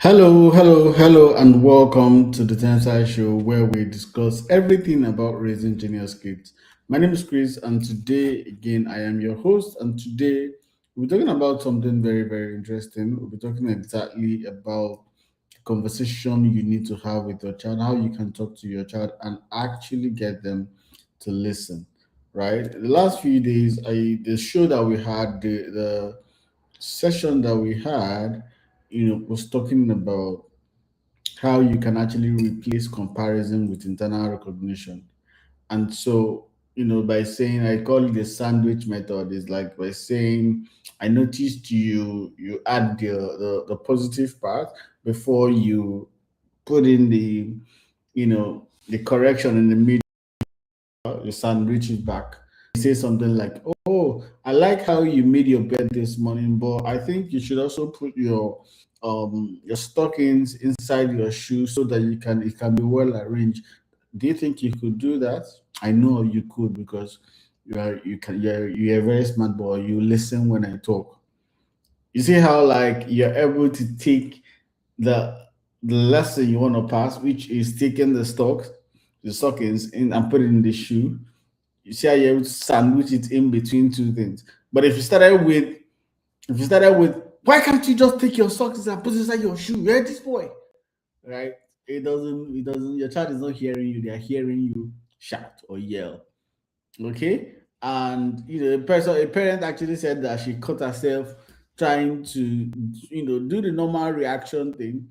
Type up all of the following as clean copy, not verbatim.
Hello, and welcome to the Tensai Show where we discuss everything about raising genius kids. My name is Chris, and today, again, I am your host. And today, we're talking about something very interesting. We'll be talking exactly about the conversation you need to have with your child, how you can talk to your child and actually get them to listen. Right? The last few days, the show that we had, the session that we had, was talking about how you can actually replace comparison with internal recognition. And so, by saying, I call it the sandwich method, is like by saying, I noticed you add the positive part before you put in the correction in the middle. You sandwich it back. Say something like, "Oh, I like how you made your bed this morning, but I think you should also put your stockings inside your shoes so that it can be well arranged. Do you think you could do that? I know you could because you're a very smart boy. You listen when I talk. You see how like you're able to take the the lesson you want to pass, which is taking the stockings in and put it in the shoe. You see how you're able to sandwich it in between two things. But if you started with why can't you just take your socks and put it inside your shoe? You're this boy, right? It doesn't your child is not hearing you, they are hearing you shout or yell. Okay. And a parent actually said that she caught herself trying to do the normal reaction thing,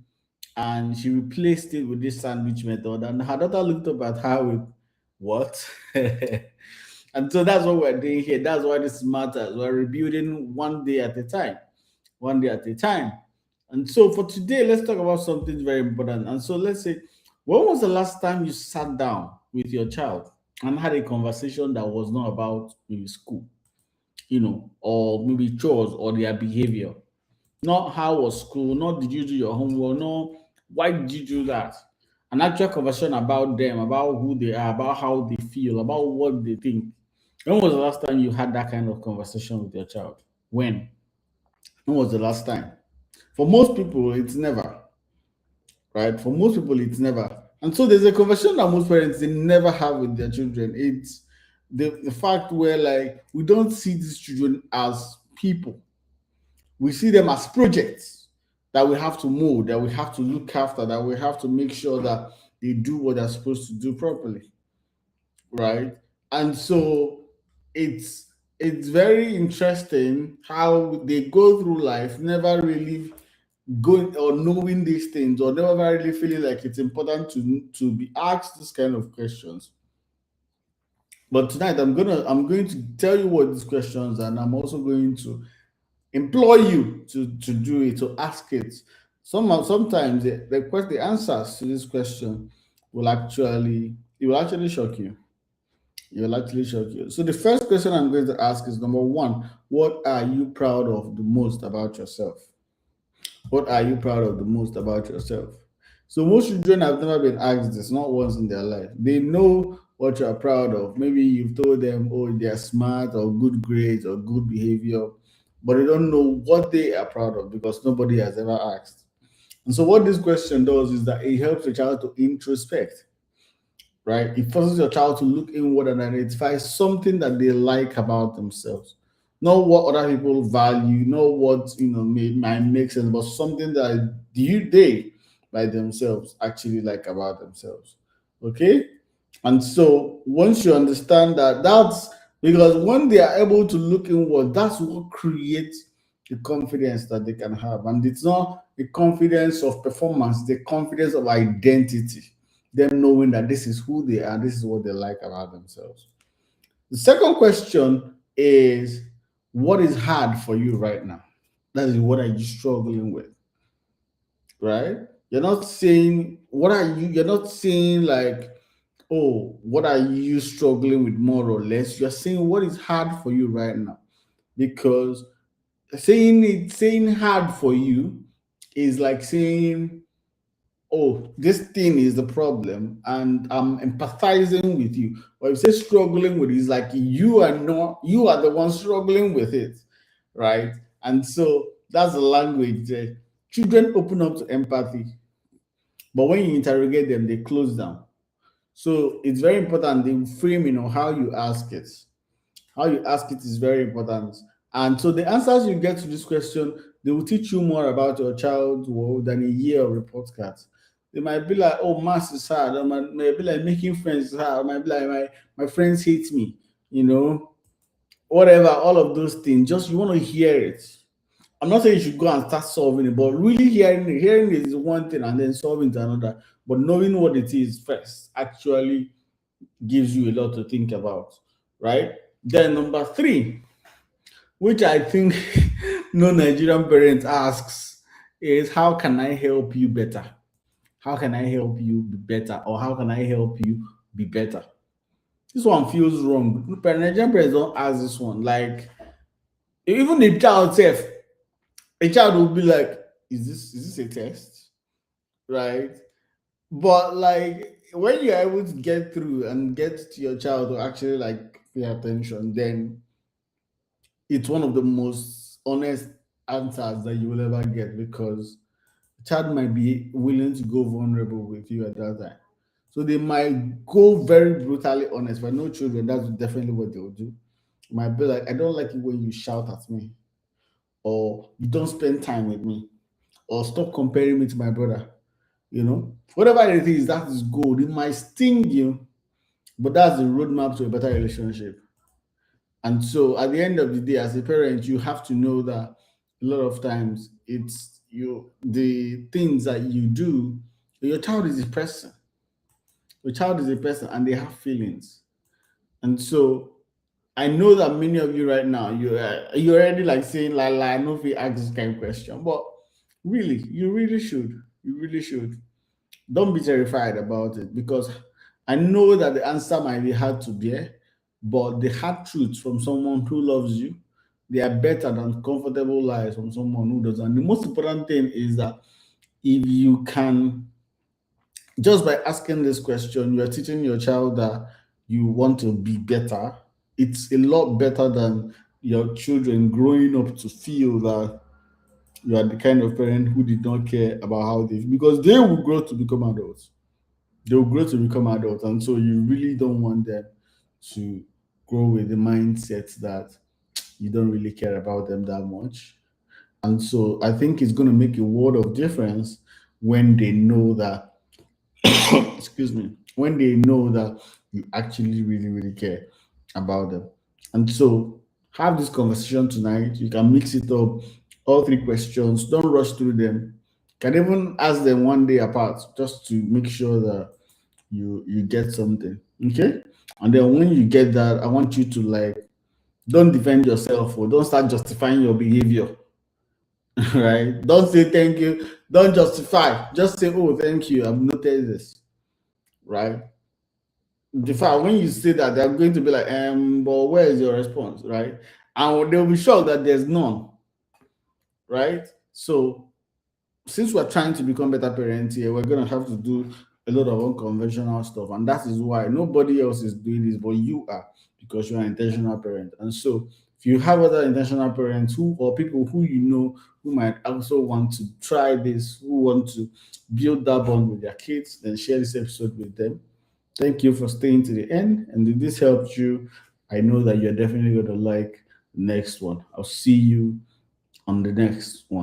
and she replaced it with this sandwich method. And her daughter looked up at her with, what? And so that's what we're doing here. That's why this matters. We're rebuilding one day at a time, one day at a time. And so for today, let's talk about something very important. And so let's say, when was the last time you sat down with your child and had a conversation that was not about maybe school, or maybe chores or their behavior? Not how was school, not did you do your homework, no, why did you do that? An actual conversation about them, about who they are, about how they feel, about what they think. When was the last time you had that kind of conversation with your child? When? When was the last time? For most people, it's never, right? For most people, it's never. And so there's a conversation that most parents they never have with their children. It's the fact where like we don't see these children as people. We see them as projects that we have to mold, that we have to look after, that we have to make sure that they do what they're supposed to do properly, right? And so it's very interesting how they go through life never really going or knowing these things, or never really feeling like it's important to be asked this kind of questions. But tonight I'm going to tell you what these questions are, and I'm also going to implore you to do it, to ask it. Sometimes the answers to this question will actually shock you. It will actually shock you. So the first question I'm going to ask is, number one, what are you proud of the most about yourself? What are you proud of the most about yourself? So most children have never been asked this, not once in their life. They know what you are proud of. Maybe you've told them, oh, they are smart or good grades or good behavior, but they don't know what they are proud of because nobody has ever asked. And so what this question does is that it helps the child to introspect, right? It forces your child to look inward and identify something that they like about themselves, not what other people value, not what might make sense, but something that they by themselves actually like about themselves. Okay, and so once you understand that, that's because when they are able to look inward, that's what creates the confidence that they can have, and it's not the confidence of performance, the confidence of identity, them knowing that this is who they are, this is what they like about themselves. The second question is, what is hard for you right now? That is, what are you struggling with? Right? You're not saying you're not saying like, oh, what are you struggling with more or less? You're saying what is hard for you right now. Because saying hard for you is like saying, oh, this thing is the problem, and I'm empathizing with you. Or if you say struggling with it, it's like you are the one struggling with it, right? And so that's the language there. Children open up to empathy, but when you interrogate them, they close down. So it's very important the framing or how you ask it. How you ask it is very important. And so the answers you get to this question, they will teach you more about your child world than a year of report cards. They might be like, oh, maths is hard. Or might be like making friends is hard. Or might be like my friends hate me, you know, whatever, all of those things. Just you want to hear it. I'm not saying you should go and start solving it, but really hearing it is one thing and then solving is another. But knowing what it is first actually gives you a lot to think about, right? Then number three, which I think no Nigerian parent asks, is how can I help you better? How can I help you be better? Or how can I help you be better? This one feels wrong. Nigerian parents don't ask this one. Like even the child self, a child will be like, is this a test? Right? But like when you're able to get through and get to your child to actually like pay attention, then it's one of the most honest answers that you will ever get because the child might be willing to go vulnerable with you at that time. So they might go very brutally honest. But no children, that's definitely what they'll do. Might be like, I don't like it when you shout at me, or you don't spend time with me, or stop comparing me to my brother. Whatever it is, that is good. It might sting you, but that's the roadmap to a better relationship. And so at the end of the day, as a parent, you have to know that a lot of times it's the things that you do, your child is a person. Your child is a person and they have feelings. And so I know that many of you right now, you're already like saying, la, I know if you ask this kind of question, but really, you really should. You really should. Don't be terrified about it because I know that the answer might be hard to bear, but the hard truths from someone who loves you, they are better than comfortable lies from someone who doesn't. And the most important thing is that if you can, just by asking this question, you are teaching your child that you want to be better. It's a lot better than your children growing up to feel that you are the kind of parent who did not care about how they, because they will grow to become adults. They'll grow to become adults, and so you really don't want them to grow with the mindset that you don't really care about them that much. And so I think it's going to make a world of difference when they know that excuse me, when they know that you actually really really care about them. And so have this conversation tonight. You can mix it up, all three questions. Don't rush through them. Can even ask them one day apart just to make sure that you get something. Okay. And then when you get that, I want you to like, don't defend yourself or don't start justifying your behavior. Right? Don't say thank you, don't justify, just say, oh, thank you, I've noticed this. Right? The fact when you say that, they're going to be like, but where is your response? Right? And they'll be shocked that there's none. Right? So since we're trying to become better parents here, we're gonna have to do a lot of unconventional stuff, and that is why nobody else is doing this, but you are, because you're an intentional parent. And so, if you have other intentional parents who or people who you know who might also want to try this, who want to build that bond with their kids, then share this episode with them. Thank you for staying to the end, and if this helped you, I know that you're definitely going to like the next one. I'll see you on the next one.